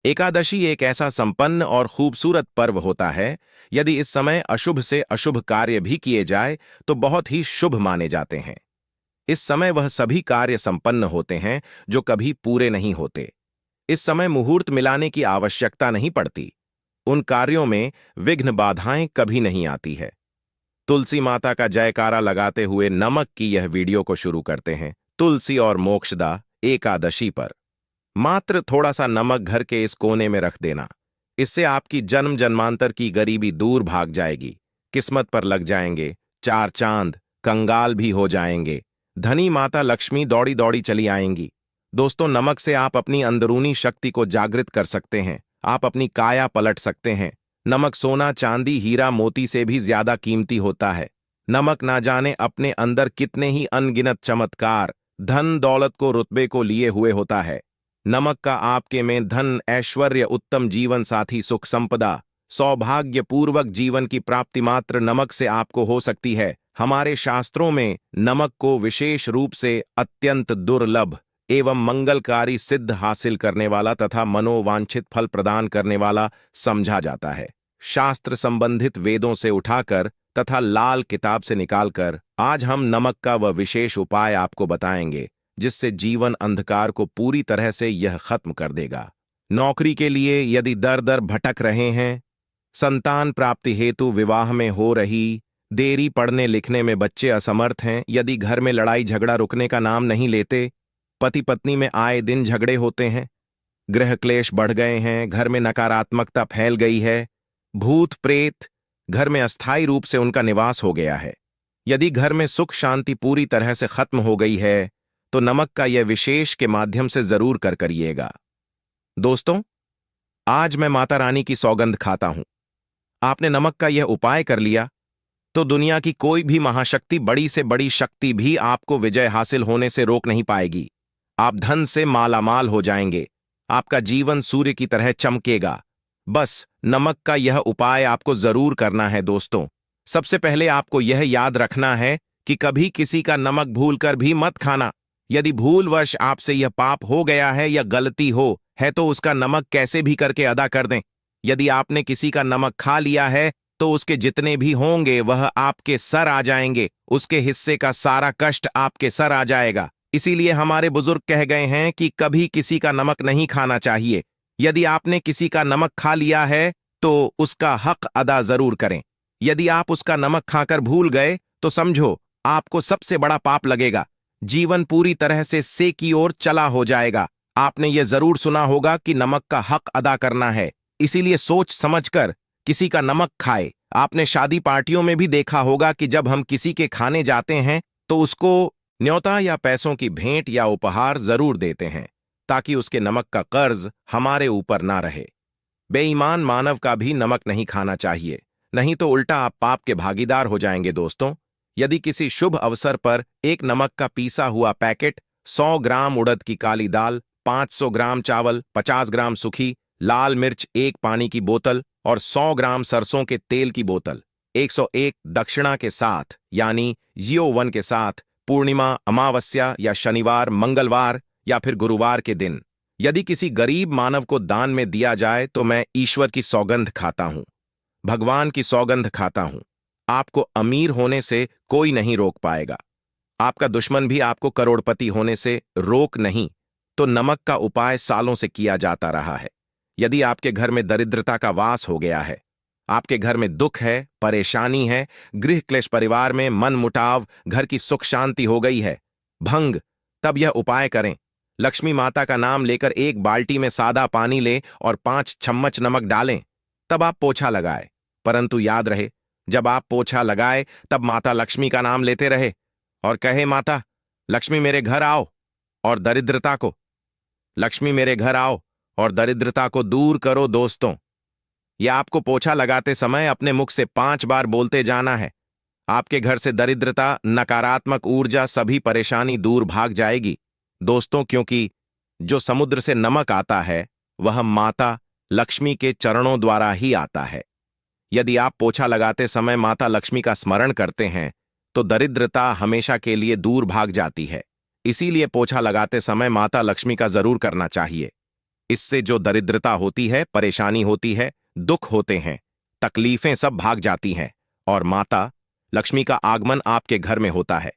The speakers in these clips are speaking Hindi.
एकादशी एक ऐसा संपन्न और खूबसूरत पर्व होता है। यदि इस समय अशुभ से अशुभ कार्य भी किए जाए तो बहुत ही शुभ माने जाते हैं। इस समय वह सभी कार्य संपन्न होते हैं जो कभी पूरे नहीं होते। इस समय मुहूर्त मिलाने की आवश्यकता नहीं पड़ती। उन कार्यों में विघ्न बाधाएं कभी नहीं आती है। तुलसी माता का जयकारा लगाते हुए नमक की यह वीडियो को शुरू करते हैं। तुलसी और मोक्षदा एकादशी पर मात्र थोड़ा सा नमक घर के इस कोने में रख देना। इससे आपकी जन्म जन्मांतर की गरीबी दूर भाग जाएगी। किस्मत पर लग जाएंगे चार चांद, कंगाल भी हो जाएंगे। धनी माता लक्ष्मी दौड़ी दौड़ी चली आएंगी। दोस्तों, नमक से आप अपनी अंदरूनी शक्ति को जागृत कर सकते हैं। आप अपनी काया पलट सकते हैं। नमक सोना चांदी हीरा मोती से भी ज्यादा कीमती होता है। नमक ना जाने अपने अंदर कितने ही अनगिनत चमत्कार, धन दौलत को रुतबे को लिए हुए होता है। नमक का आपके में धन ऐश्वर्य, उत्तम जीवन साथी, सुख संपदा, सौभाग्यपूर्वक जीवन की प्राप्ति मात्र नमक से आपको हो सकती है। हमारे शास्त्रों में नमक को विशेष रूप से अत्यंत दुर्लभ एवं मंगलकारी सिद्ध हासिल करने वाला तथा मनोवांछित फल प्रदान करने वाला समझा जाता है। शास्त्र संबंधित वेदों से उठाकर तथा लाल किताब से निकालकर आज हम नमक का वह विशेष उपाय आपको बताएंगे जिससे जीवन अंधकार को पूरी तरह से यह खत्म कर देगा। नौकरी के लिए यदि दर दर भटक रहे हैं, संतान प्राप्ति हेतु विवाह में हो रही देरी, पढ़ने लिखने में बच्चे असमर्थ हैं, यदि घर में लड़ाई झगड़ा रुकने का नाम नहीं लेते, पति पत्नी में आए दिन झगड़े होते हैं, गृह क्लेश बढ़ गए हैं, घर में नकारात्मकता फैल गई है, भूत प्रेत घर में अस्थायी रूप से उनका निवास हो गया है, यदि घर में सुख शांति पूरी तरह से खत्म हो गई है, तो नमक का यह विशेष के माध्यम से जरूर कर करिएगा। दोस्तों, आज मैं माता रानी की सौगंध खाता हूं, आपने नमक का यह उपाय कर लिया तो दुनिया की कोई भी महाशक्ति, बड़ी से बड़ी शक्ति भी आपको विजय हासिल होने से रोक नहीं पाएगी। आप धन से मालामाल हो जाएंगे। आपका जीवन सूर्य की तरह चमकेगा। बस नमक का यह उपाय आपको जरूर करना है। दोस्तों, सबसे पहले आपको यह याद रखना है कि कभी किसी का नमक भूलकर भी मत खाना। यदि भूलवश आपसे यह पाप हो गया है या गलती हो है तो उसका नमक कैसे भी करके अदा कर दें। यदि आपने किसी का नमक खा लिया है तो उसके जितने भी होंगे वह आपके सर आ जाएंगे। उसके हिस्से का सारा कष्ट आपके सर आ जाएगा। इसीलिए हमारे बुजुर्ग कह गए हैं कि कभी किसी का नमक नहीं खाना चाहिए। यदि आपने किसी का नमक खा लिया है तो उसका हक अदा जरूर करें। यदि आप उसका नमक खाकर भूल गए तो समझो आपको सबसे बड़ा पाप लगेगा। जीवन पूरी तरह से से की ओर चला हो जाएगा। आपने यह जरूर सुना होगा कि नमक का हक अदा करना है, इसीलिए सोच समझकर किसी का नमक खाए। आपने शादी पार्टियों में भी देखा होगा कि जब हम किसी के खाने जाते हैं तो उसको न्योता या पैसों की भेंट या उपहार जरूर देते हैं ताकि उसके नमक का कर्ज हमारे ऊपर ना रहे। बेईमान मानव का भी नमक नहीं खाना चाहिए, नहीं तो उल्टा आप पाप के भागीदार हो जाएंगे। दोस्तों, यदि किसी शुभ अवसर पर एक नमक का पीसा हुआ पैकेट, 100 ग्राम उड़द की काली दाल, 500 ग्राम चावल, 50 ग्राम सूखी लाल मिर्च, एक पानी की बोतल और 100 ग्राम सरसों के तेल की बोतल 101 दक्षिणा के साथ यानी 01 के साथ पूर्णिमा, अमावस्या या शनिवार, मंगलवार या फिर गुरुवार के दिन यदि किसी गरीब मानव को दान में दिया जाए तो मैं ईश्वर की सौगंध खाता हूं, भगवान की सौगंध खाता हूं। आपको अमीर होने से कोई नहीं रोक पाएगा। आपका दुश्मन भी आपको करोड़पति होने से रोक नहीं। तो नमक का उपाय सालों से किया जाता रहा है। यदि आपके घर में दरिद्रता का वास हो गया है, आपके घर में दुख है, परेशानी है, गृह क्लेश, परिवार में मन मुटाव, घर की सुख शांति हो गई है भंग, तब यह उपाय करें। लक्ष्मी माता का नाम लेकर एक बाल्टी में सादा पानी लें और 5 चम्मच नमक डालें, तब आप पोछा लगाए। परंतु याद रहे, जब आप पोछा लगाए तब माता लक्ष्मी का नाम लेते रहे और कहे, माता लक्ष्मी मेरे घर आओ और दरिद्रता को, लक्ष्मी मेरे घर आओ और दरिद्रता को दूर करो। दोस्तों, यह आपको पोछा लगाते समय अपने मुख से 5 बार बोलते जाना है। आपके घर से दरिद्रता, नकारात्मक ऊर्जा, सभी परेशानी दूर भाग जाएगी। दोस्तों, क्योंकि जो समुद्र से नमक आता है वह माता लक्ष्मी के चरणों द्वारा ही आता है। यदि आप पोछा लगाते समय माता लक्ष्मी का स्मरण करते हैं तो दरिद्रता हमेशा के लिए दूर भाग जाती है। इसीलिए पोछा लगाते समय माता लक्ष्मी का जरूर करना चाहिए। इससे जो दरिद्रता होती है, परेशानी होती है, दुख होते हैं, तकलीफें सब भाग जाती हैं और माता लक्ष्मी का आगमन आपके घर में होता है,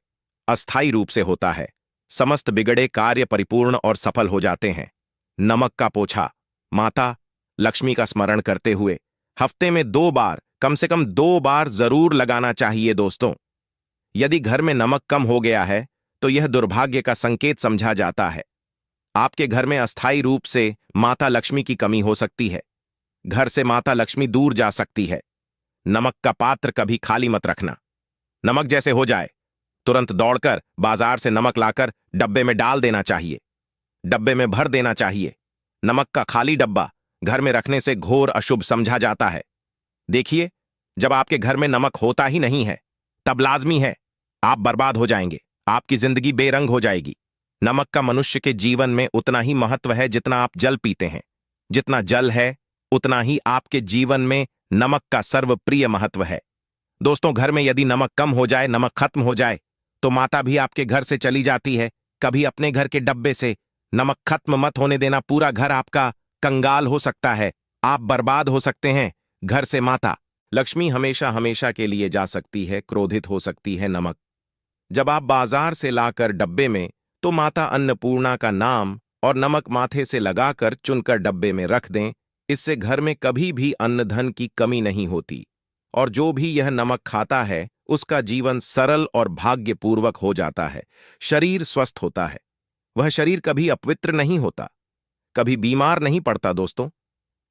अस्थायी रूप से होता है। समस्त बिगड़े कार्य परिपूर्ण और सफल हो जाते हैं। नमक का पोछा। माता लक्ष्मी का स्मरण करते हुए हफ्ते में 2 बार, कम से कम 2 बार जरूर लगाना चाहिए दोस्तों। यदि घर में नमक कम हो गया है तो यह दुर्भाग्य का संकेत समझा जाता है। आपके घर में अस्थायी रूप से माता लक्ष्मी की कमी हो सकती है। घर से माता लक्ष्मी दूर जा सकती है। नमक का पात्र कभी खाली मत रखना। नमक जैसे हो जाए तुरंत दौड़कर बाजार से नमक लाकर डब्बे में डाल देना चाहिए, डब्बे में भर देना चाहिए। नमक का खाली डब्बा घर में रखने से घोर अशुभ समझा जाता है। देखिए, जब आपके घर में नमक होता ही नहीं है तब लाजमी है आप बर्बाद हो जाएंगे, आपकी जिंदगी बेरंग हो जाएगी। नमक का मनुष्य के जीवन में उतना ही महत्व है जितना आप जल पीते हैं। जितना जल है उतना ही आपके जीवन में नमक का सर्वप्रिय महत्व है। दोस्तों, घर में यदि नमक कम हो जाए, नमक खत्म हो जाए, तो माता भी आपके घर से चली जाती है। कभी अपने घर के डब्बे से नमक खत्म मत होने देना, पूरा घर आपका कंगाल हो सकता है, आप बर्बाद हो सकते हैं। घर से माता लक्ष्मी हमेशा हमेशा के लिए जा सकती है, क्रोधित हो सकती है। नमक जब आप बाजार से लाकर डब्बे में, तो माता अन्नपूर्णा का नाम और नमक माथे से लगाकर चुनकर डब्बे में रख दें। इससे घर में कभी भी अन्न धन की कमी नहीं होती और जो भी यह नमक खाता है उसका जीवन सरल और भाग्यपूर्वक हो जाता है। शरीर स्वस्थ होता है, वह शरीर कभी अपवित्र नहीं होता, कभी बीमार नहीं पड़ता। दोस्तों,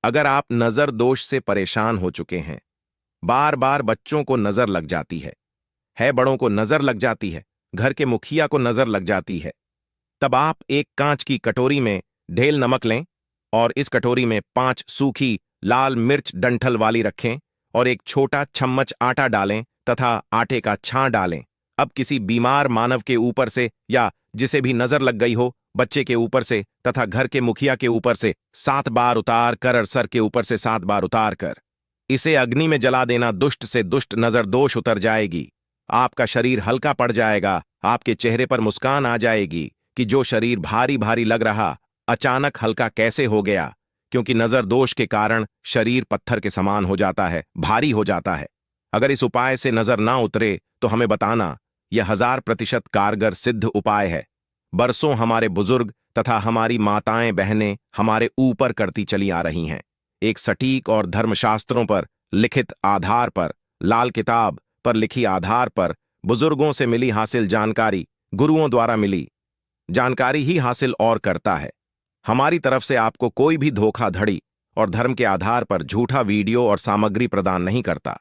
अगर आप नजर दोष से परेशान हो चुके हैं, बार बार बच्चों को नजर लग जाती है बड़ों को नजर लग जाती है, घर के मुखिया को नजर लग जाती है, तब आप एक कांच की कटोरी में ढेल नमक लें और इस कटोरी में 5 सूखी लाल मिर्च डंठल वाली रखें और एक छोटा चम्मच आटा डालें तथा आटे का छां डालें। अब किसी बीमार मानव के ऊपर से या जिसे भी नजर लग गई हो, बच्चे के ऊपर से तथा घर के मुखिया के ऊपर से 7 बार उतार कर, सर के ऊपर से 7 बार उतार कर इसे अग्नि में जला देना। दुष्ट से दुष्ट नजर दोष उतर जाएगी, आपका शरीर हल्का पड़ जाएगा, आपके चेहरे पर मुस्कान आ जाएगी कि जो शरीर भारी भारी लग रहा अचानक हल्का कैसे हो गया, क्योंकि नजर दोष के कारण शरीर पत्थर के समान हो जाता है, भारी हो जाता है। अगर इस उपाय से नजर ना उतरे तो हमें बताना, यह 1000% कारगर सिद्ध उपाय है। बरसों हमारे बुजुर्ग तथा हमारी माताएं बहनें हमारे ऊपर करती चली आ रही हैं। एक सटीक और धर्मशास्त्रों पर लिखित आधार पर, लाल किताब पर लिखी आधार पर, बुजुर्गों से मिली हासिल जानकारी, गुरुओं द्वारा मिली जानकारी ही हासिल और करता है। हमारी तरफ से आपको कोई भी धोखाधड़ी और धर्म के आधार पर झूठा वीडियो और सामग्री प्रदान नहीं करता।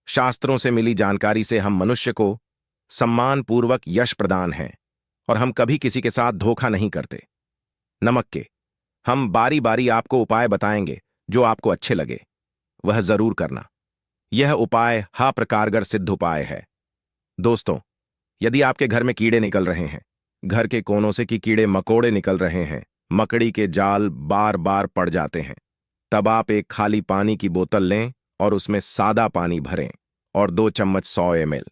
शास्त्रों से मिली जानकारी से हम मनुष्य को सम्मानपूर्वक यश प्रदान है और हम कभी किसी के साथ धोखा नहीं करते। नमक के हम बारी बारी आपको उपाय बताएंगे, जो आपको अच्छे लगे वह जरूर करना। यह उपाय कारगर सिद्ध उपाय है। दोस्तों, यदि आपके घर में कीड़े निकल रहे हैं, घर के कोनों से कि कीड़े मकोड़े निकल रहे हैं, मकड़ी के जाल बार बार पड़ जाते हैं, तब आप एक खाली पानी की बोतल लें और उसमें सादा पानी भरें और 2 चम्मच 100 ml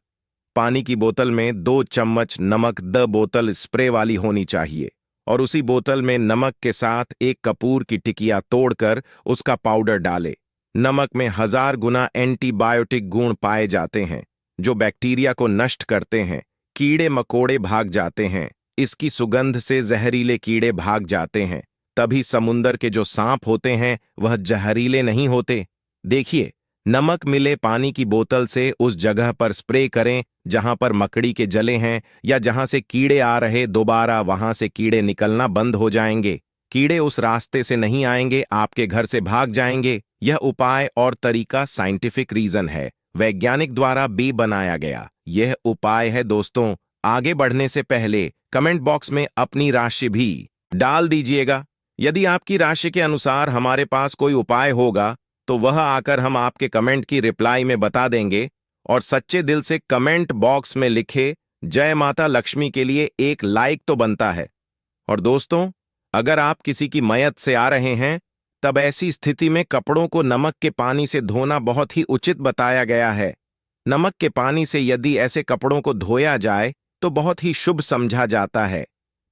पानी की बोतल में 2 चम्मच नमक, बोतल स्प्रे वाली होनी चाहिए, और उसी बोतल में नमक के साथ एक कपूर की टिकिया तोड़कर उसका पाउडर डालें। नमक में 1000 गुना एंटीबायोटिक गुण पाए जाते हैं जो बैक्टीरिया को नष्ट करते हैं, कीड़े मकोड़े भाग जाते हैं। इसकी सुगंध से जहरीले कीड़े भाग जाते हैं। तभी समुंदर के जो सांप होते हैं वह जहरीले नहीं होते। देखिए, नमक मिले पानी की बोतल से उस जगह पर स्प्रे करें जहां पर मकड़ी के जले हैं या जहां से कीड़े आ रहे, दोबारा वहां से कीड़े निकलना बंद हो जाएंगे। कीड़े उस रास्ते से नहीं आएंगे, आपके घर से भाग जाएंगे। यह उपाय और तरीका साइंटिफिक रीजन है, वैज्ञानिक द्वारा भी बनाया गया यह उपाय है। दोस्तों, आगे बढ़ने से पहले कमेंट बॉक्स में अपनी राशि भी डाल दीजिएगा। यदि आपकी राशि के अनुसार हमारे पास कोई उपाय होगा तो वह आकर हम आपके कमेंट की रिप्लाई में बता देंगे। और सच्चे दिल से कमेंट बॉक्स में लिखे जय माता लक्ष्मी के लिए एक लाइक तो बनता है। और दोस्तों, अगर आप किसी की मयत से आ रहे हैं तब ऐसी स्थिति में कपड़ों को नमक के पानी से धोना बहुत ही उचित बताया गया है। नमक के पानी से यदि ऐसे कपड़ों को धोया जाए तो बहुत ही शुभ समझा जाता है,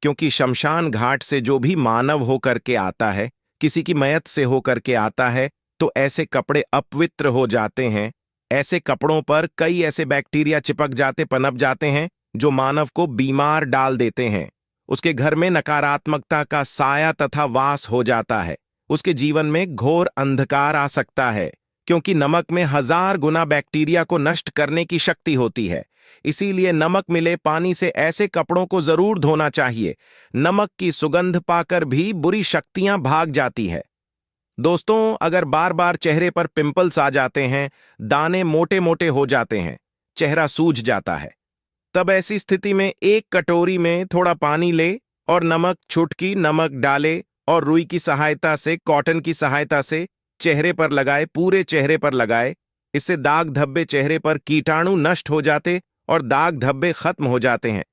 क्योंकि शमशान घाट से जो भी मानव होकर के आता है किसी की मयत से होकर के आता है तो ऐसे कपड़े अपवित्र हो जाते हैं। ऐसे कपड़ों पर कई ऐसे बैक्टीरिया चिपक जाते, पनप जाते हैं जो मानव को बीमार डाल देते हैं। उसके घर में नकारात्मकता का साया तथा वास हो जाता है। उसके जीवन में घोर अंधकार आ सकता है, क्योंकि नमक में 1000 गुना बैक्टीरिया को नष्ट करने की शक्ति होती है। इसीलिए नमक मिले पानी से ऐसे कपड़ों को जरूर धोना चाहिए। नमक की सुगंध पाकर भी बुरी शक्तियां भाग जाती है। दोस्तों, अगर बार बार चेहरे पर पिंपल्स आ जाते हैं, दाने मोटे मोटे हो जाते हैं, चेहरा सूज जाता है, तब ऐसी स्थिति में एक कटोरी में थोड़ा पानी ले और नमक, छुटकी नमक डाले और रुई की सहायता से, कॉटन की सहायता से चेहरे पर लगाए, पूरे चेहरे पर लगाए। इससे दाग धब्बे, चेहरे पर कीटाणु नष्ट हो जाते और दाग धब्बे खत्म हो जाते हैं,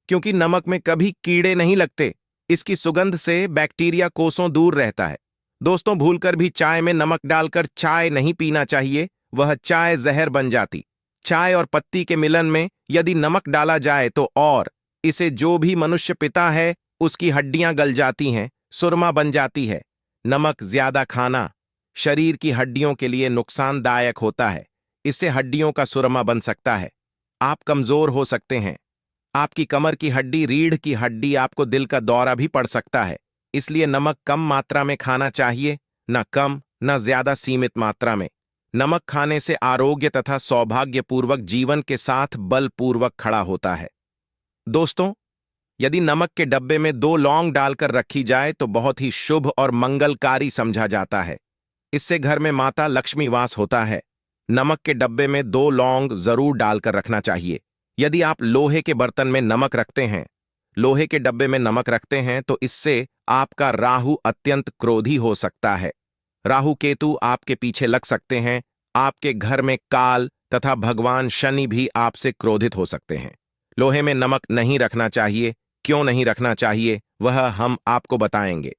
क्योंकि नमक में कभी कीड़े नहीं लगते। इसकी सुगंध से बैक्टीरिया कोसों दूर रहता है। दोस्तों, भूलकर भी चाय में नमक डालकर चाय नहीं पीना चाहिए, वह चाय जहर बन जाती। चाय और पत्ती के मिलन में यदि नमक डाला जाए तो और इसे जो भी मनुष्य पीता है उसकी हड्डियां गल जाती हैं, सुरमा बन जाती है। नमक ज्यादा खाना शरीर की हड्डियों के लिए नुकसानदायक होता है। इससे हड्डियों का सुरमा बन सकता है, आप कमजोर हो सकते हैं। आपकी कमर की हड्डी, रीढ़ की हड्डी, आपको दिल का दौरा भी पड़ सकता है। इसलिए नमक कम मात्रा में खाना चाहिए, न कम न ज्यादा, सीमित मात्रा में। नमक खाने से आरोग्य तथा सौभाग्यपूर्वक जीवन के साथ बलपूर्वक खड़ा होता है। दोस्तों, यदि नमक के डब्बे में 2 लौंग डालकर रखी जाए तो बहुत ही शुभ और मंगलकारी समझा जाता है। इससे घर में माता लक्ष्मी वास होता है। नमक के डब्बे में 2 लौंग जरूर डालकर रखना चाहिए। यदि आप लोहे के बर्तन में नमक रखते हैं, लोहे के डब्बे में नमक रखते हैं, तो इससे आपका राहु अत्यंत क्रोधी हो सकता है। राहु केतु आपके पीछे लग सकते हैं। आपके घर में काल तथा भगवान शनि भी आपसे क्रोधित हो सकते हैं। लोहे में नमक नहीं रखना चाहिए। क्यों नहीं रखना चाहिए, वह हम आपको बताएंगे।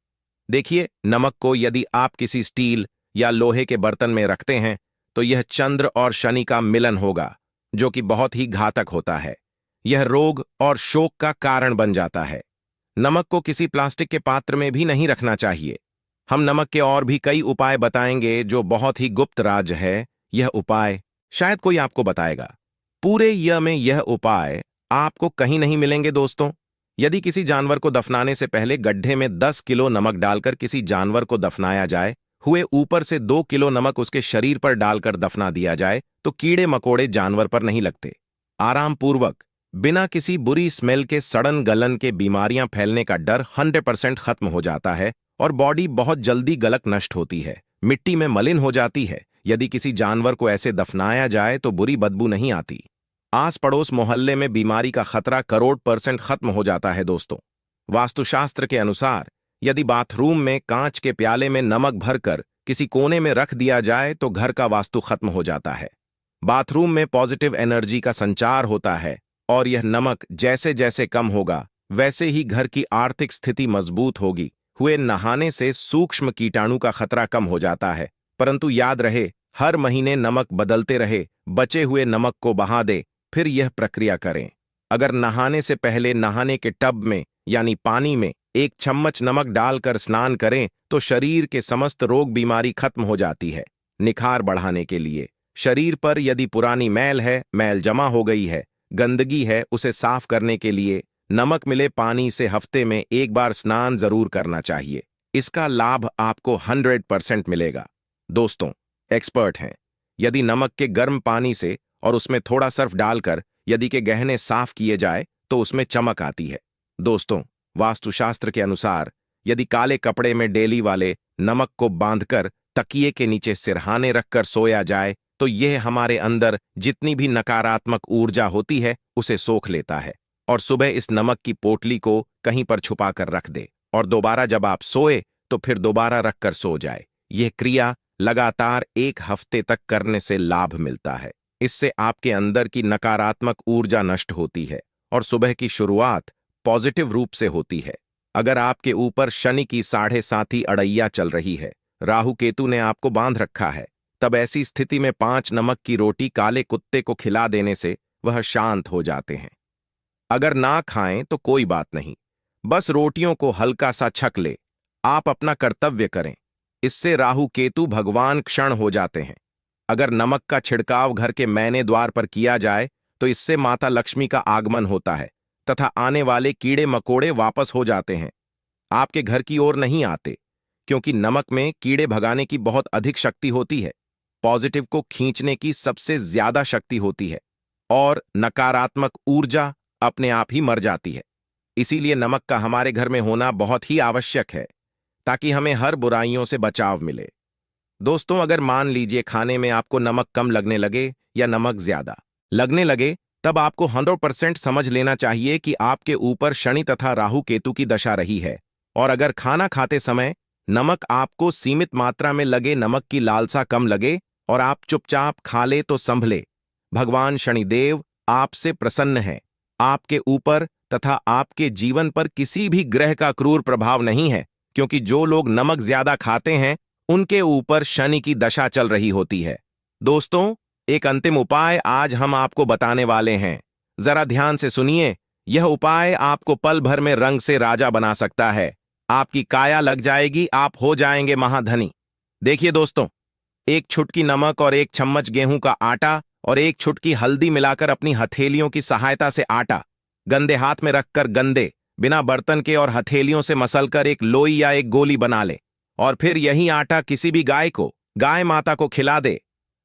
देखिए, नमक को यदि आप किसी स्टील या लोहे के बर्तन में रखते हैं तो यह चंद्र और शनि का मिलन होगा, जो कि बहुत ही घातक होता है। यह रोग और शोक का कारण बन जाता है। नमक को किसी प्लास्टिक के पात्र में भी नहीं रखना चाहिए। हम नमक के और भी कई उपाय बताएंगे जो बहुत ही गुप्त राज है। यह उपाय शायद कोई आपको बताएगा। पूरे यह उपाय आपको कहीं नहीं मिलेंगे। दोस्तों, यदि किसी जानवर को दफनाने से पहले गड्ढे में 10 किलो नमक डालकर किसी जानवर को दफनाया जाए, हुए ऊपर से 2 किलो नमक उसके शरीर पर डालकर दफना दिया जाए, तो कीड़े मकोड़े जानवर पर नहीं लगते। आराम पूर्वक, बिना किसी बुरी स्मेल के, सड़न गलन के बीमारियां फैलने का डर 100% खत्म हो जाता है और बॉडी बहुत जल्दी गलक नष्ट होती है, मिट्टी में मलिन हो जाती है। यदि किसी जानवर को ऐसे दफनाया जाए तो बुरी बदबू नहीं आती। आस पड़ोस मोहल्ले में बीमारी का खतरा करोड़ % खत्म हो जाता है। दोस्तों, वास्तुशास्त्र के अनुसार यदि बाथरूम में कांच के प्याले में नमक भरकर किसी कोने में रख दिया जाए तो घर का वास्तु खत्म हो जाता है। बाथरूम में पॉजिटिव एनर्जी का संचार होता है और यह नमक जैसे जैसे कम होगा वैसे ही घर की आर्थिक स्थिति मजबूत होगी। हुए नहाने से सूक्ष्म कीटाणु का खतरा कम हो जाता है। परंतु याद रहे, हर महीने नमक बदलते रहे, बचे हुए नमक को बहा दे, फिर यह प्रक्रिया करें। अगर नहाने से पहले नहाने के टब में यानी पानी में 1 चम्मच नमक डालकर स्नान करें तो शरीर के समस्त रोग बीमारी खत्म हो जाती है। निखार बढ़ाने के लिए शरीर पर यदि पुरानी मैल है, मैल जमा हो गई है, गंदगी है, उसे साफ करने के लिए नमक मिले पानी से हफ्ते में 1 बार स्नान जरूर करना चाहिए। इसका लाभ आपको 100% मिलेगा। दोस्तों, एक्सपर्ट हैं। यदि नमक के गर्म पानी से और उसमें थोड़ा सर्फ डालकर यदि के गहने साफ किए जाए तो उसमें चमक आती है। दोस्तों, वास्तुशास्त्र के अनुसार यदि काले कपड़े में डेली वाले नमक को बांधकर तकिए के नीचे सिरहाने रखकर सोया जाए तो यह हमारे अंदर जितनी भी नकारात्मक ऊर्जा होती है उसे सोख लेता है और सुबह इस नमक की पोटली को कहीं पर छुपा कर रख दे और दोबारा जब आप सोए तो फिर दोबारा रखकर सो जाए। यह क्रिया लगातार 1 हफ्ते तक करने से लाभ मिलता है। इससे आपके अंदर की नकारात्मक ऊर्जा नष्ट होती है और सुबह की शुरुआत पॉजिटिव रूप से होती है। अगर आपके ऊपर शनि की 7.5 अड़ैया चल रही है, राहु केतु ने आपको बांध रखा है, तब ऐसी स्थिति में 5 नमक की रोटी काले कुत्ते को खिला देने से वह शांत हो जाते हैं। अगर ना खाएं तो कोई बात नहीं, बस रोटियों को हल्का सा छक ले। आप अपना कर्तव्य करें, इससे राहु केतु भगवान क्षण हो जाते हैं। अगर नमक का छिड़काव घर के मैने द्वार पर किया जाए तो इससे माता लक्ष्मी का आगमन होता है तथा आने वाले कीड़े मकोड़े वापस हो जाते हैं, आपके घर की ओर नहीं आते, क्योंकि नमक में कीड़े भगाने की बहुत अधिक शक्ति होती है, पॉजिटिव को खींचने की सबसे ज्यादा शक्ति होती है और नकारात्मक ऊर्जा अपने आप ही मर जाती है। इसीलिए नमक का हमारे घर में होना बहुत ही आवश्यक है ताकि हमें हर बुराइयों से बचाव मिले। दोस्तों, अगर मान लीजिए खाने में आपको नमक कम लगने लगे या नमक ज्यादा लगने लगे, तब आपको 100% समझ लेना चाहिए कि आपके ऊपर शनि तथा राहु केतु की दशा रही है। और अगर खाना खाते समय नमक आपको सीमित मात्रा में लगे, नमक की लालसा कम लगे और आप चुपचाप खा ले तो संभले, भगवान शनिदेव आपसे प्रसन्न है। आपके ऊपर तथा आपके जीवन पर किसी भी ग्रह का क्रूर प्रभाव नहीं है, क्योंकि जो लोग नमक ज्यादा खाते हैं उनके ऊपर शनि की दशा चल रही होती है। दोस्तों, एक अंतिम उपाय आज हम आपको बताने वाले हैं, जरा ध्यान से सुनिए। यह उपाय आपको पल भर में रंग से राजा बना सकता है, आपकी काया लग जाएगी, आप हो जाएंगे महाधनी। देखिए दोस्तों, एक छुटकी नमक और एक चम्मच गेहूं का आटा और एक छुटकी हल्दी मिलाकर अपनी हथेलियों की सहायता से आटा गंदे हाथ में रखकर गंदे बिना बर्तन के और हथेलियों से मसलकर एक लोई या एक गोली बना ले और फिर यही आटा किसी भी गाय माता को खिला दे।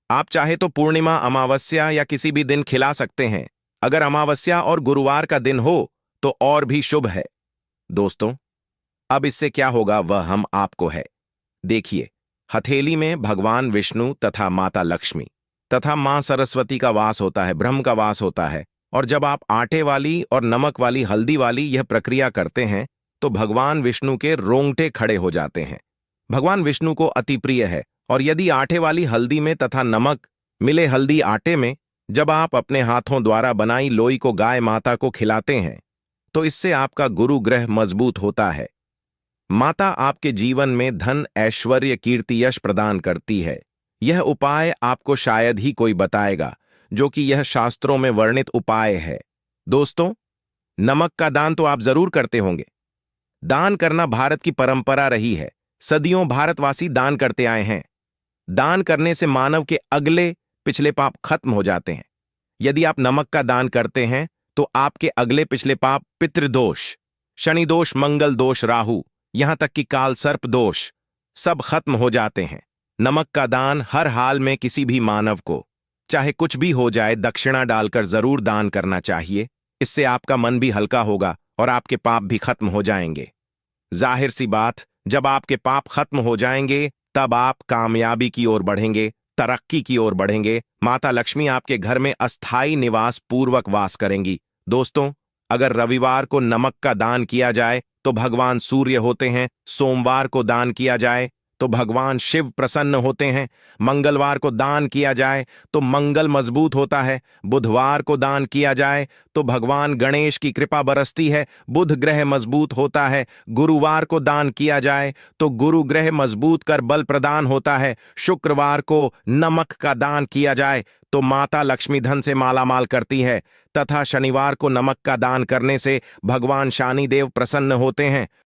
आप चाहे तो पूर्णिमा, अमावस्या या किसी भी दिन खिला सकते हैं। अगर अमावस्या और गुरुवार का दिन हो तो और भी शुभ है। दोस्तों, अब इससे क्या होगा वह हम आपको है। देखिए, हथेली में भगवान विष्णु तथा माता लक्ष्मी तथा मां सरस्वती का वास होता है, ब्रह्म का वास होता है। और जब आप आटे वाली और नमक वाली हल्दी वाली यह प्रक्रिया करते हैं तो भगवान विष्णु के रोंगटे खड़े हो जाते हैं। भगवान विष्णु को अति प्रिय है। और यदि आटे वाली हल्दी में तथा नमक मिले हल्दी आटे में जब आप अपने हाथों द्वारा बनाई लोई को गाय माता को खिलाते हैं तो इससे आपका गुरु ग्रह मजबूत होता है। माता आपके जीवन में धन, ऐश्वर्य, कीर्ति, यश प्रदान करती है। यह उपाय आपको शायद ही कोई बताएगा, जो कि यह शास्त्रों में वर्णित उपाय है। दोस्तों, नमक का दान तो आप जरूर करते होंगे। दान करना भारत की परंपरा रही है। सदियों भारतवासी दान करते आए हैं। दान करने से मानव के अगले पिछले पाप खत्म हो जाते हैं। यदि आप नमक का दान करते हैं तो आपके अगले पिछले पाप, पितृदोष, शनि दोष, मंगल दोष, राहु, यहां तक कि काल सर्प दोष सब खत्म हो जाते हैं। नमक का दान हर हाल में किसी भी मानव को, चाहे कुछ भी हो जाए, दक्षिणा डालकर जरूर दान करना चाहिए। इससे आपका मन भी हल्का होगा और आपके पाप भी खत्म हो जाएंगे। जाहिर सी बात, जब आपके पाप खत्म हो जाएंगे तब आप कामयाबी की ओर बढ़ेंगे, तरक्की की ओर बढ़ेंगे। माता लक्ष्मी आपके घर में अस्थायी निवास पूर्वक वास करेंगी। दोस्तों, अगर रविवार को नमक का दान किया जाए तो भगवान सूर्य होते हैं, सोमवार को दान किया जाए तो भगवान शिव प्रसन्न होते हैं, मंगलवार को दान किया जाए तो मंगल मजबूत होता है, बुधवार को दान किया जाए तो भगवान गणेश की कृपा बरसती है, बुध ग्रह मजबूत होता है, गुरुवार को दान किया जाए तो गुरु ग्रह मजबूत कर बल प्रदान होता है, शुक्रवार को नमक का दान किया जाए तो माता लक्ष्मी धन से मालामाल करती है तथा शनिवार को नमक का दान करने से भगवान शनिदेव प्रसन्न होते हैं।